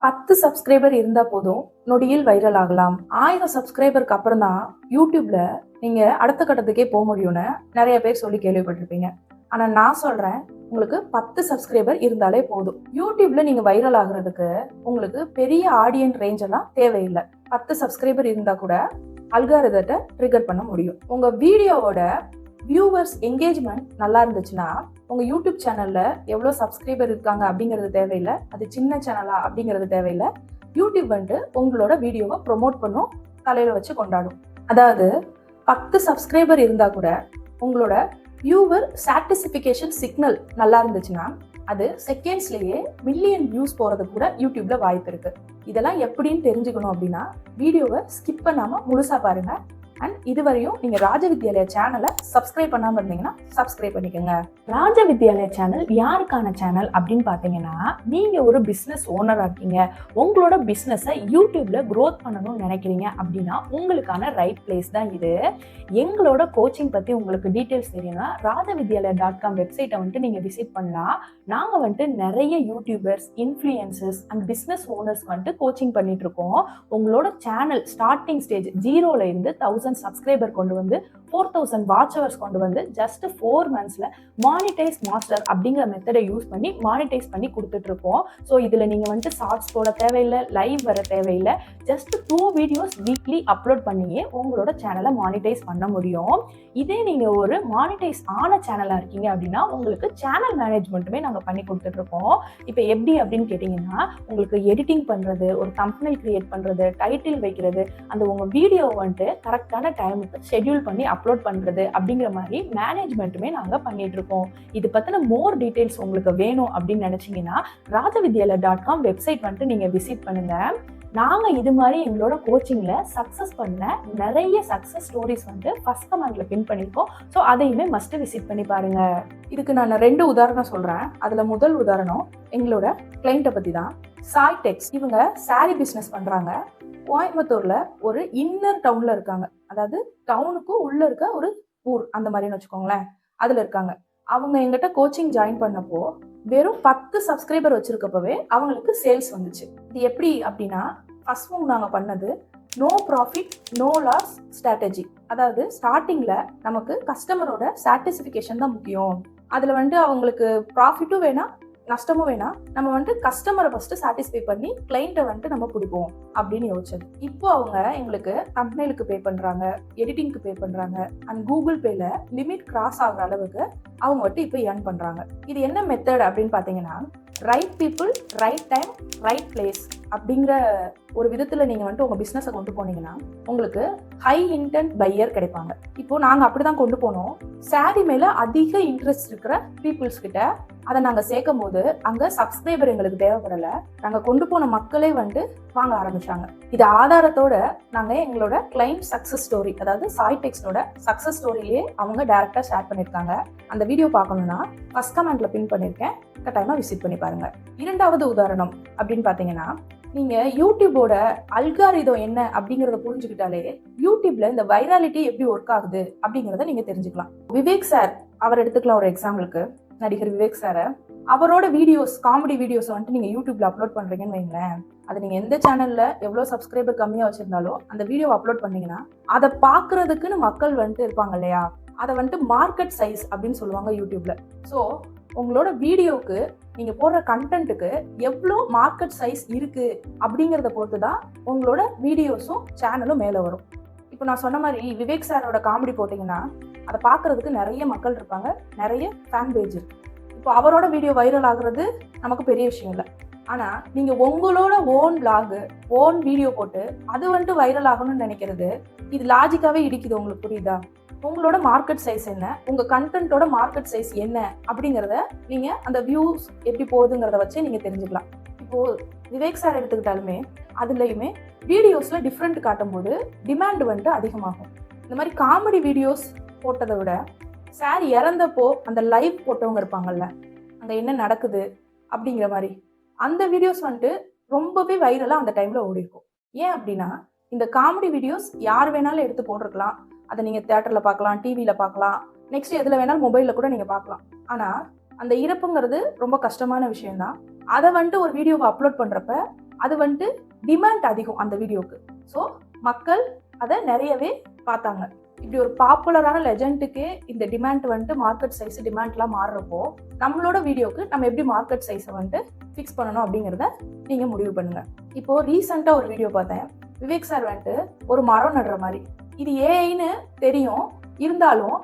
10 subscriber இருந்தா போதும், நொடியில் வைரல் ஆகலாம். 1000 சப்ஸ்கிரைபருக்கு அப்புறம் தான் யூடியூப்ல நீங்க அடுத்த கட்டத்துக்கே போக முடியும்னு நிறைய பேர் சொல்லி கேள்விப்பட்டிருப்பீங்க. ஆனா நான் சொல்றேன், உங்களுக்கு 10 சப்ஸ்கிரைபர் இருந்தாலே போதும். யூடியூப்ல நீங்க வைரல் ஆகுறதுக்கு உங்களுக்கு பெரிய ஆடியன்ஸ் ரேஞ்ச் எல்லாம் தேவையில்லை. 10 சப்ஸ்கிரைபர் இருந்தா கூட அல்காரிதத்தை ட்ரிகர் பண்ண முடியும். உங்க வீடியோவோட வியூவர்ஸ் என்கேஜ்மெண்ட் நல்லா இருந்துச்சுன்னா உங்க யூடியூப் சேனல்ல எவ்வளவு சப்ஸ்கிரைபர் இருக்காங்க அப்படிங்கிறது தேவையில்லை. அது சின்ன சேனலா அப்படிங்கிறது தேவையில்லை. யூடியூப் வந்துட்டு உங்களோட வீடியோவை ப்ரொமோட் பண்ணும், தலையில வச்சு கொண்டாடும். அதாவது 10 சப்ஸ்கிரைபர் இருந்தா கூட உங்களோட வியூவர் சாட்டிஸ்பிகேஷன் சிக்னல் நல்லா இருந்துச்சுன்னா அது செகண்ட்ஸ்லயே மில்லியன் வியூஸ் போறது கூட யூடியூப்ல வாய்ப்பு இருக்கு. இதெல்லாம் எப்படின்னு தெரிஞ்சுக்கணும் அப்படின்னா வீடியோவை ஸ்கிப் பண்ணாம முழுசா பாருங்க. அண்ட் இதுவரையும் நீங்க ராஜவித்யாலயா சேனலை சப்ஸ்கிரைப் பண்ணாம இருந்தீங்கன்னா சப்ஸ்கிரைப் பண்ணிக்கோங்க. ராஜவித்யாலயா சேனல் யாருக்கான சேனல் அப்படின்னு பாத்தீங்கன்னா, நீங்க ஒரு பிசினஸ் ஓனரா இருக்கீங்க, உங்களோட பிசினஸை யூடியூப்ல க்ரோத் பண்ணணும்னு நினைக்கிறீங்க அப்படின்னா உங்களுக்கான ரைட் பிளேஸ் தான் இது. எங்களோட கோச்சிங் பத்தி உங்களுக்கு டீடைல்ஸ் தெரியும்னா rajavidyalaya.com வெப்சைட்டை வந்துட்டு நீங்க விசிட் பண்ணலாம். நாங்க வந்துட்டு நிறைய YouTubers, influencers and business owners வந்துட்டு கோச்சிங் பண்ணிட்டு இருக்கோம். உங்களோட சேனல் ஸ்டார்டிங் ஸ்டேஜ் 0ல இருந்து 1000 சப்ஸ்கிரைபர் கொண்டு வந்து 4000 வாட்ச் ஹவர்ஸ் கொண்டு வந்து ஜஸ்ட் 4 monthsல மானிடைஸ் மாஸ்டர் அப்படிங்கிற மெத்தடை யூஸ் பண்ணி மானிடைஸ் பண்ணி கொடுத்துட்டு இருக்கோம். ஸோ இதுல நீங்க வந்துட்டு ஷார்ட்ஸ் போட தேவையில்லை, லைவ் வர தேவையில்லை. ஜஸ்ட் 2 வீடியோஸ் வீக்லி அப்லோட் பண்ணியே உங்களோட சேனலை மானிடைஸ் பண்ண முடியும். இதே நீங்க ஒரு மானிடைஸ் ஆன சேனலா இருக்கீங்க அப்படின்னா உங்களுக்கு சேனல் மேனேஜ்மெண்ட்டுமே நாங்க பண்ணி கொடுத்துட்டு இருக்கோம். இப்போ எப்படி அப்படின்னு கேட்டீங்கன்னா, உங்களுக்கு எடிட்டிங் பண்றது, ஒரு தம்ப்நெயில் கிரியேட் பண்றது, டைட்டில் வைக்கிறது, அந்த உங்க வீடியோ வந்துட்டு கரெக்டான டைமுக்கு ஷெட்யூல் பண்ணி அப்லோட் பண்றது அப்படிங்கிற மாதிரி மேனேஜ்மெண்ட்டுமே நாங்க பண்ணிட்டு இருக்கோம். இது பத்தின மோர் டீடைல்ஸ் உங்களுக்கு வேணும் அப்படின்னு நினைச்சீங்கன்னா rajavidyalaya.com வெப்சைட் வந்துட்டு நீங்க விசிட் பண்ணுங்க. நாங்க இது மாதிரி எங்களோட கோச்சிங்ல சக்சஸ் பண்ண நிறைய சக்சஸ் ஸ்டோரிஸ் வந்து ஃபர்ஸ்ட் கமெண்ட்ல பின் பண்ணிருக்கோம். ஸோ அதையுமே மஸ்ட் விசிட் பண்ணி பாருங்க. இதுக்கு நான் 2 உதாரணம் சொல்றேன். அதுல முதல் உதாரணம் எங்களோட கிளைண்ட்டை பத்தி தான். சாய் டெக்ஸ். இவங்க சாரி பிசினஸ் பண்றாங்க. கோயம்புத்தூர்ல ஒரு இன்னர் டவுன்ல இருக்காங்க. அதாவது டவுனுக்கு உள்ள இருக்க ஒரு ஊர் அந்த மாதிரின்னு வச்சுக்கோங்களேன். அதுல இருக்காங்க. அவங்க எங்கிட்ட கோச்சிங் ஜாயின் பண்ணப்போ வெறும் 10 சப்ஸ்கிரைபர் வச்சிருக்கப்பவே அவங்களுக்கு சேல்ஸ் வந்துச்சு. இது எப்படி அப்படின்னா, ஃபர்ஸ்ட் மூவ் நாங்க பண்ணது no profit no loss strategy. அதாவது ஸ்டார்டிங்ல நமக்கு கஸ்டமரோட சாட்டிஸ்பிகேஷன் தான் முக்கியம். அதுல வந்துட்டு அவங்களுக்கு ப்ராஃபிட்டும் வேணாம், நஷ்டமும் வேணாம். நம்ம வந்துட்டு கஸ்டமரை ஃபர்ஸ்ட் சாட்டிஸ்ஃபை பண்ணி கிளைண்ட்டை வந்துட்டு நம்ம பிடிப்போம் அப்படின்னு யோசிச்சது. இப்போ அவங்க எங்களுக்கு தம்ப்நெயிலுக்கு பே பண்றாங்க, எடிட்டிங்க்கு பே பண்றாங்க அண்ட் கூகுள் பேல லிமிட் கிராஸ் ஆகுற அளவுக்கு அவங்க வந்துட்டு இப்போ ஏர்ன் பண்றாங்க. இது என்ன மெத்தட் அப்படின்னு பாத்தீங்கன்னா, right people, right time, right place அப்படிங்கிற ஒரு விதத்துல நீங்க வந்துட்டு உங்க பிசினஸை கொண்டு போனீங்கன்னா உங்களுக்கு ஹை இன்டென்ட் பையர் கிடைப்பாங்க. இப்போ நாங்க அப்படிதான் கொண்டு போனோம். சாரி மேல அதிக இன்ட்ரெஸ்ட் இருக்கிற பீப்புள்ஸ் கிட்ட அதை நாங்க சேர்க்கும் போது அங்க சப்ஸ்கிரைபர் எங்களுக்கு தேவைப்படல. நாங்க கொண்டு போன மக்களே வந்து வாங்க ஆரம்பிச்சாங்க. இது ஆதாரத்தோட நாங்க எங்களோட கிளைண்ட் சக்சஸ் ஸ்டோரி, அதாவது சாய் டெக்ஸோட சக்சஸ் ஸ்டோரியிலேயே அவங்க டைரக்டா ஷேர் பண்ணிருக்காங்க. அந்த வீடியோ பார்க்கணும்னா ஃபர்ஸ்ட் கமெண்ட்ல பின் பண்ணிருக்கேன், கட்டாயமா விசிட் பண்ணி பாருங்க. இரண்டாவது உதாரணம் அப்படின்னு பாத்தீங்கன்னா, நீங்க யூடியூபோட அல்காரிதம் என்ன அப்படிங்கறத புரிஞ்சுக்கிட்டாலே யூடியூப்ல இந்த வைராலிட்டி எப்படி ஒர்க் ஆகுது அப்படிங்கறத நீங்க தெரிஞ்சுக்கலாம். விவேக் சார் அவர் எடுத்துக்கலாம் ஒரு எக்ஸாம்பிளுக்கு. நடிகர் விவேக் சார அவரோட வீடியோஸ், காமெடி வீடியோஸ் வந்துட்டு நீங்க யூடியூப்ல அப்லோட் பண்றீங்கன்னு வைங்களேன். அது நீங்க எந்த சேனல்ல எவ்வளவு சப்ஸ்கிரைபர் கம்மியா வச்சிருந்தாலும் அந்த வீடியோ அப்லோட் பண்ணீங்கன்னா அதை பாக்குறதுக்குன்னு மக்கள் வந்துட்டு இருப்பாங்க இல்லையா, அதை வந்துட்டு மார்க்கெட் சைஸ் அப்படின்னு சொல்லுவாங்க யூடியூப்ல. ஸோ உங்களோட வீடியோக்கு நீங்க போடுற கண்டென்ட்டுக்கு எவ்வளோ மார்க்கெட் சைஸ் இருக்கு அப்படிங்கிறத பொறுத்து தான் உங்களோட வீடியோஸும் சேனலும் மேலே வரும். இப்போ நான் சொன்ன மாதிரி விவேக் சாரோட காமெடி போட்டிங்கன்னா அதை பார்க்கறதுக்கு நிறைய மக்கள் இருப்பாங்க, நிறைய ஃபேன் பேஜ் இருக்கு. இப்போ அவரோட வீடியோ வைரல் ஆகுறது நமக்கு பெரிய விஷயம் இல்லை. ஆனால் நீங்கள் உங்களோட ஓன் பிளாக், ஓன் வீடியோ போட்டு அது வந்துட்டு வைரல் ஆகணும்னு நினைக்கிறது இது லாஜிக்காவே இடிக்குது. உங்களுக்கு புரியுதா? உங்களோட மார்க்கெட் சைஸ் என்ன, உங்க கண்டென்ட்டோட மார்க்கெட் சைஸ் என்ன அப்படிங்கிறத நீங்க அந்த வியூஸ் எப்படி போகுதுங்கிறத வச்சு நீங்க தெரிஞ்சுக்கலாம். இப்போ விவேக் சார் எடுத்துக்கிட்டாலுமே அதுலயுமே வீடியோஸ்ல டிஃப்ரெண்ட் காட்டும் போது டிமாண்ட் வந்துட்டு அதிகமாகும். இந்த மாதிரி காமெடி வீடியோஸ் போட்டதை விட சார் இறந்தப்போ அந்த லைவ் போட்டவங்க இருப்பாங்கல்ல, அங்க என்ன நடக்குது அப்படிங்கிற மாதிரி அந்த வீடியோஸ் வந்துட்டு ரொம்பவே வைரலா அந்த டைம்ல ஓடி இருக்கும். ஏன் அப்படின்னா, இந்த காமெடி வீடியோஸ் யார் வேணாலும் எடுத்து போட்டிருக்கலாம். அதை நீங்க தியேட்டர்ல பார்க்கலாம், டிவியில பார்க்கலாம், நெக்ஸ்ட் எதுல வேணாலும் மொபைல்ல கூட நீங்க பார்க்கலாம். ஆனா அந்த இறப்புங்கிறது ரொம்ப கஷ்டமான விஷயம் தான். அதை வந்துட்டு ஒரு வீடியோவை அப்லோட் பண்றப்ப அது டிமாண்ட் அதிகம் அந்த வீடியோக்கு. ஸோ மக்கள் அதை நிறையவே பார்த்தாங்க. இப்படி ஒரு பாப்புலரான லெஜண்டுக்கே இந்த டிமாண்ட் மார்க்கெட் சைஸ் டிமாண்ட்லாம் மாறுறப்போ நம்மளோட வீடியோக்கு நம்ம எப்படி மார்க்கெட் சைஸை ஃபிக்ஸ் பண்ணணும் அப்படிங்கிறத நீங்கள் முடிவு பண்ணுங்க. இப்போ ரீசெண்டாக ஒரு வீடியோ பார்த்தேன். விவேக் சார் ஒரு மரம் நடுற மாதிரி. இது ஏஐன்னு தெரியும், இருந்தாலும்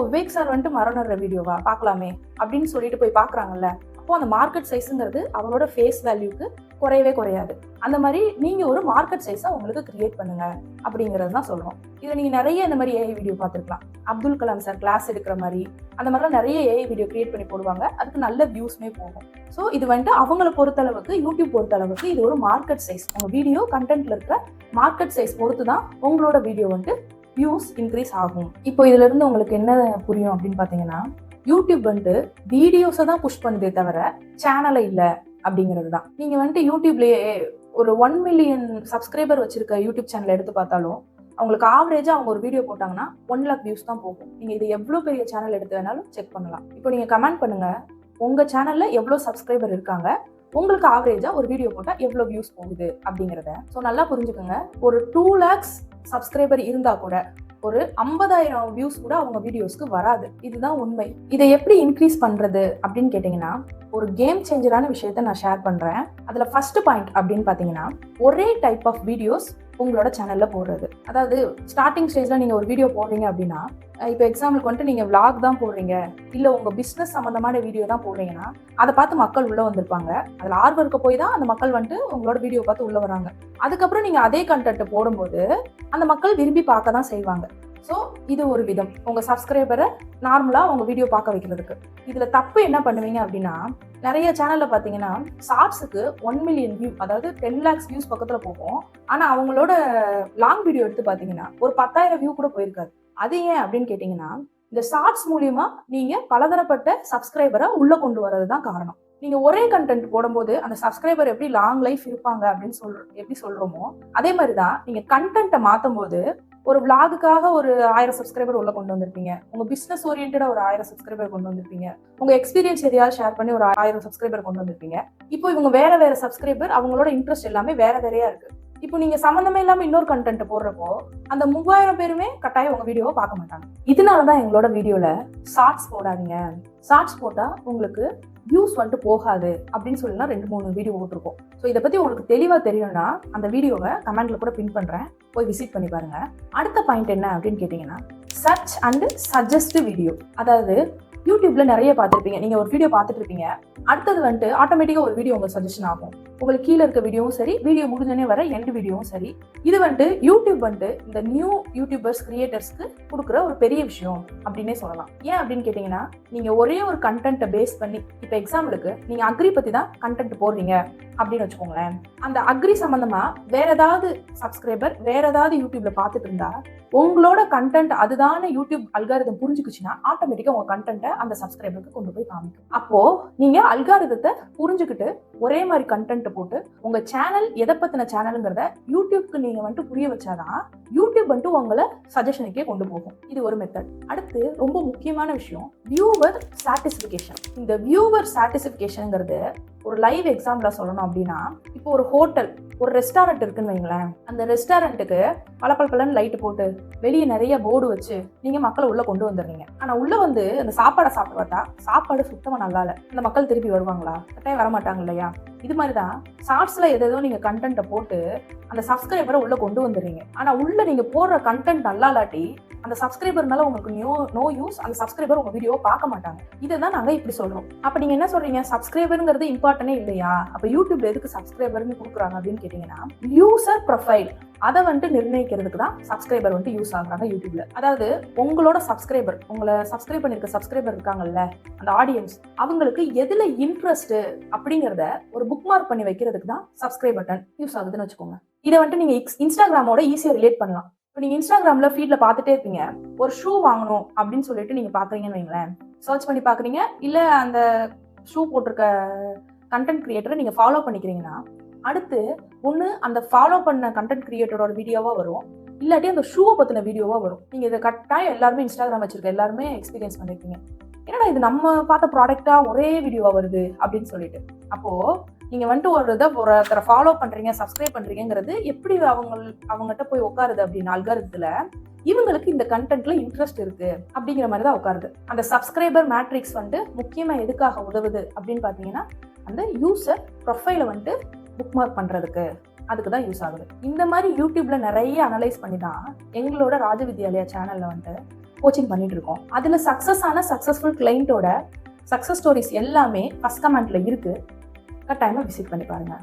விவேக் சார் மரம் நடுற வீடியோவா பார்க்கலாமே அப்படின்னு சொல்லிட்டு போய் பார்க்குறாங்கல்ல. அப்போ அந்த மார்க்கெட் சைஸுங்கிறது அவரோட ஃபேஸ் வேல்யூக்கு குறையவே குறையாது. அந்த மாதிரி நீங்கள் ஒரு மார்க்கெட் சைஸை உங்களுக்கு கிரியேட் பண்ணுங்க அப்படிங்கிறது தான் சொல்கிறோம். இதை நீங்கள் நிறைய இந்த மாதிரி ஏஐ வீடியோ பார்த்துருக்கலாம். அப்துல் கலாம் சார் கிளாஸ் எடுக்கிற மாதிரி அந்த மாதிரிலாம் நிறைய ஏஐ வீடியோ கிரியேட் பண்ணி போடுவாங்க. அதுக்கு நல்ல வியூஸ்மே போகும். ஸோ இது அவங்கள பொறுத்தளவுக்கு, யூடியூப் பொறுத்தளவுக்கு இது ஒரு மார்க்கெட் சைஸ். உங்கள் வீடியோ கண்டென்ட்ல இருக்கிற மார்க்கெட் சைஸ் பொறுத்து தான் உங்களோட வீடியோ வியூஸ் இன்க்ரீஸ் ஆகும். இப்போ இதுல இருந்து உங்களுக்கு என்ன புரியும் அப்படின்னு பார்த்தீங்கன்னா, யூடியூப் வீடியோஸை தான் புஷ் பண்ணுதே தவிர சேனலை இல்லை அப்படிங்கிறது தான். நீங்க யூடியூப்லயே ஒரு 1 மில்லியன் சப்ஸ்கிரைபர் வச்சிருக்க யூடியூப் சேனல் எடுத்து பார்த்தாலும் அவங்களுக்கு ஆவரேஜா அவங்க ஒரு வீடியோ போட்டாங்கன்னா 1 லாக் வியூஸ் தான் போகும். நீங்க இது எவ்வளவு பெரிய சேனல் எடுத்து வேணாலும் செக் பண்ணலாம். இப்போ நீங்க கமெண்ட் பண்ணுங்க, உங்க சேனல்ல எவ்வளவு சப்ஸ்கிரைபர் இருக்காங்க, உங்களுக்கு ஆவரேஜா ஒரு வீடியோ போட்டா எவ்வளவு வியூஸ் போகுது அப்படிங்கிறத. ஸோ நல்லா புரிஞ்சுக்கோங்க. ஒரு 2 lakhs சப்ஸ்கிரைபர் இருந்தா கூட ஒரு 50,000 வியூஸ் கூட அவங்க வீடியோஸ்க்கு வராது. இதுதான் உண்மை. இதை எப்படி இன்க்ரீஸ் பண்றது அப்படின்னு கேட்டீங்கன்னா, ஒரு கேம் சேஞ்சரான விஷயத்த நான் ஷேர் பண்றேன். அதுல ஃபர்ஸ்ட் பாயிண்ட் அப்படின்னு பாத்தீங்கன்னா, ஒரே டைப் ஆஃப் வீடியோஸ் உங்களோட சேனல்ல போடுறது. அதாவது ஸ்டார்டிங் ஸ்டேஜ்ல நீங்க ஒரு வீடியோ போடுறீங்க அப்படின்னா, இப்போ எக்ஸாம்பிளுக்கு நீங்க vlog தான் போடுறீங்க, இல்ல உங்க பிசினஸ் சம்பந்தமான வீடியோ தான் போடுறீங்கன்னா, அதை பார்த்து மக்கள் உள்ள வந்திருப்பாங்க. அதுல ஆர்வம் இருக்க போய் தான் அந்த மக்கள் உங்களோட வீடியோ பார்த்து உள்ள வராங்க. அதுக்கப்புறம் நீங்க அதே கண்டென்ட் போடும்போது அந்த மக்கள் விரும்பி பார்க்க தான் செய்வாங்க. ஸோ இது ஒரு விதம் உங்க சப்ஸ்கிரைபரை நார்மலா உங்க வீடியோ பார்க்க வைக்கிறதுக்கு. இதுல தப்பு என்ன பண்ணுவீங்க அப்படின்னா, நிறைய சேனல்ல பாத்தீங்கன்னா ஷார்ட்ஸுக்கு 1 மில்லியன் வியூ, அதாவது 10 lakhs வியூஸ் பக்கத்துல போகும். ஆனா அவங்களோட லாங் வீடியோ எடுத்து பாத்தீங்கன்னா ஒரு 10,000 வியூ கூட போயிருக்காது. அது ஏன் அப்படின்னு கேட்டீங்கன்னா, இந்த ஷார்ட்ஸ் மூலியமா நீங்க பலதரப்பட்ட சப்ஸ்கிரைபரை உள்ள கொண்டு வர்றது தான் காரணம். நீங்க ஒரே கண்டென்ட் போடும்போது அந்த சப்ஸ்கிரைபர் எப்படி லாங் லைஃப் இருப்பாங்க அப்படின்னு எப்படி சொல்றோமோ, அதே மாதிரிதான் நீங்க கண்டென்ட்டை மாத்தும் போது ஒரு விளாகுக்காக ஒரு 1000 சப்ஸ்கிரைபர் உள்ள கொண்டு வந்திருப்பீங்க, உங்க பிசினஸ் ஓரியன்டா ஒரு 1000 சப்ஸ்கிரைபர் கொண்டு வந்திருப்பீங்க, உங்க எக்ஸ்பீரியன்ஸ் எதையாவது ஷேர் பண்ணி ஒரு 1000 சப்ஸ்கிரைபர் கொண்டு வந்திருப்பீங்க. இப்போ இவங்க வேற சப்ஸ்கிரைபர், அவங்களோட இன்ட்ரெஸ்ட் எல்லாமே வேறையா இருக்கு. இப்போ நீங்க சம்மந்தமே இல்லாம இன்னொரு கண்டென்ட் போடுறப்போ அந்த 3000 பேருமே கட்டாயம் உங்க வீடியோவை பார்க்க மாட்டாங்க. இதனாலதான் எங்களோட வீடியோல ஷார்ட்ஸ் போடாதீங்க, ஷார்ட்ஸ் போட்டா உங்களுக்கு வியூஸ் போகாது அப்படின்னு சொல்லலாம் 2-3 வீடியோ போட்டிருக்கோம். ஸோ இதை பத்தி உங்களுக்கு தெளிவா தெரியணும்னா அந்த வீடியோவை கமெண்ட்ல கூட பின் பண்றேன், போய் விசிட் பண்ணி பாருங்க. அடுத்த பாயிண்ட் என்ன அப்படின்னு கேட்டீங்கன்னா, சர்ச் அண்ட் சஜஸ்ட் வீடியோ. அதாவது யூடியூப்ல நிறைய பார்த்துருப்பீங்க, நீங்க ஒரு வீடியோ பார்த்துட்டு இருப்பீங்க, அடுத்தது ஆட்டோமேட்டிக்கா ஒரு வீடியோ உங்களுக்கு சஜஷன் ஆகும். உங்களுக்கு கீழே இருக்க வீடியோவும் சரி, வீடியோ முடிஞ்சோடனே வர எண்ட் வீடியோவும் சரி. இது யூடியூப் இந்த நியூ யூடியூபர்ஸ் கிரியேட்டர்ஸ்க்கு கொடுக்குற ஒரு பெரிய விஷயம் அப்படின்னே சொல்லலாம். ஏன் அப்படின்னு கேட்டீங்கன்னா, நீங்க ஒரே ஒரு கண்டென்ட்டை பேஸ் பண்ணி, இப்போ எக்ஸாம்பிளுக்கு நீங்க அக்ரி பத்தி தான் கண்டென்ட் போடுறீங்க அப்படின்னு வச்சுக்கோங்களேன். அந்த அக்ரி சம்பந்தமா வேற ஏதாவது சப்ஸ்கிரைபர் வேற ஏதாவது யூடியூப்ல பார்த்துட்டு இருந்தா உங்களோட கண்டென்ட் அதுதான யூடியூப் அல்காரிதம் புரிஞ்சுக்குச்சுன்னா ஆட்டோமேட்டிக்கா உங்க கண்டென்ட்டை அந்த சப்ஸ்கிரைபருக்கு கொண்டு போய் காமிக்கும். அப்போ நீங்க அல்காரிதத்தை புரிஞ்சுக்கிட்டு ஒரே மாதிரி கண்டென்ட் போட்டு உங்க சேனல் எதை பத்தின சேனலுங்கிறத யூடியூப்க்கு நீங்க புரிய வச்சாதான் யூடியூப் உங்களை சஜஷனுக்கே கொண்டு போகும். இது ஒரு மெத்தட். அடுத்து ரொம்ப முக்கியமான விஷயம், வியூவர் சாட்டிஸ்பிகேஷன். இந்த வியூவர் சாட்டிஸ்பிகேஷன்ங்கிறது ஒரு லைவ் எக்ஸாம்பிளா சொல்லணும் அப்படின்னா, இப்போ ஒரு ஹோட்டல், ஒரு ரெஸ்டாரண்ட் இருக்குன்னு வைங்களேன். அந்த ரெஸ்டாரண்ட்டுக்கு பல லைட் போட்டு வெளியே நிறைய போர்டு வச்சு நீங்க மக்களை உள்ள கொண்டு வந்துடுறீங்க. ஆனா உள்ள அந்த சாப்பாடை சாப்பிட்டு பார்த்தா சாப்பாடு சுத்தமா நல்லா இல்ல, அந்த மக்கள் திருப்பி வருவாங்களா? கட்டாயம் வரமாட்டாங்க இல்லையா? இது மாதிரிதான் ஷார்ட்ஸ்ல ஏதோ நீங்க கண்டென்ட்டை போட்டு அந்த சப்ஸ்கிரைபரை உள்ள கொண்டு வந்துடுறீங்க. ஆனா உள்ள நீங்க போடுற கண்டென்ட் நல்லா இல்லாட்டி அந்த சப்ஸ்கிரைபர்னால உங்களுக்கு நோ யூஸ், அந்த சப்ஸ்கிரைபர் உங்க வீடியோ பார்க்க மாட்டாங்க. இதைதான் நாங்க இப்படி சொல்றோம். அப்ப நீங்க என்ன சொல்றீங்க, சப்ஸ்கிரைபருங்கிறது இம்பார்ட்டனே இல்லையா? அப்ப யூடியூப்ல எதுக்கு சப்ஸ்கிரைபர்னு கொடுக்குறாங்க அப்படின்னு கேட்டீங்கன்னா, யூசர் ப்ரொஃபைல் அதை நிர்ணயிக்கிறதுக்கு தான் சப்ஸ்கிரைபர் யூஸ் ஆகுறாங்க யூடியூப்ல. அதாவது உங்களோட சப்ஸ்கிரைபர், உங்களை சப்ஸ்கிரைப் பண்ணிருக்க சப்ஸ்கிரைபர் இருக்காங்கல்ல, அந்த ஆடியன்ஸ், அவங்களுக்கு எதுல இன்ட்ரெஸ்ட் அப்படிங்கறத ஒரு புக் மார்க் பண்ணி வைக்கிறதுக்கு தான் சப்ஸ்கிரைப் பட்டன் யூஸ் ஆகுதுன்னு வச்சுக்கோங்க. இதை நீங்க இன்ஸ்டாகிராமோட ஈஸியா ரிலேட் பண்ணலாம். இப்போ நீங்க இன்ஸ்டாகிராம்ல ஃபீட்ல பார்த்துட்டே இருப்பீங்க, ஒரு ஷூ வாங்கணும் அப்படின்னு சொல்லிட்டு நீங்க பாக்குறீங்கன்னு வைங்களேன், சர்ச் பண்ணி பாக்குறீங்க, இல்ல அந்த ஷூ போட்டிருக்க கண்டென்ட் கிரியேட்டரை நீங்க ஃபாலோ பண்ணிக்கிறீங்கன்னா, அடுத்து ஒண்ணு அந்த ஃபாலோ பண்ண கண்டென்ட் கிரியேட்டரோட வீடியோவா வரும், இல்லாட்டி அந்த ஷூவை பத்தின வீடியோவா வரும். நீங்க இதை கட்டாயம் எல்லாருமே இன்ஸ்டாகிராம் வச்சிருக்க எல்லாருமே எக்ஸ்பீரியன்ஸ் பண்ணிருக்கீங்க. என்னடா இது நம்ம பார்த்த ப்ராடக்டா ஒரே வீடியோவா வருது அப்படின்னு சொல்லிட்டு. அப்போ நீங்க வந்துட்டு ஒருத்தரை ஃபாலோ பண்றீங்க, சப்ஸ்கிரைப் பண்றீங்கிறது எப்படி அவங்ககிட்ட போய் உட்காருது அப்படின்னு அல்காரிதத்துல இவங்களுக்கு இந்த கண்டென்ட்ல இன்ட்ரெஸ்ட் இருக்கு அப்படிங்கிற மாதிரி தான் உட்காருது. அந்த சப்ஸ்கிரைபர் மேட்ரிக்ஸ் வந்துட்டு முக்கியமா எதுக்காக உதவுது அப்படின்னு பாத்தீங்கன்னா, அந்த யூசர் ப்ரொஃபைலை வந்துட்டு புக் மார்க் பண்றதுக்கு, அதுக்கு தான் யூஸ் ஆகுது. இந்த மாதிரி யூடியூப்ல நிறைய அனலைஸ் பண்ணி தான் எங்களோட ராஜவித்யாலயா சேனல்ல வந்துட்டு கோச்சிங் பண்ணிட்டு இருக்கோம். அதுல சக்சஸ்ஃபுல் கிளைண்டோட சக்சஸ் ஸ்டோரிஸ் எல்லாமே ஃபர்ஸ்ட் கமெண்ட்ல இருக்கு. கட்டாயமா விசிட் பண்ணி பாருங்க.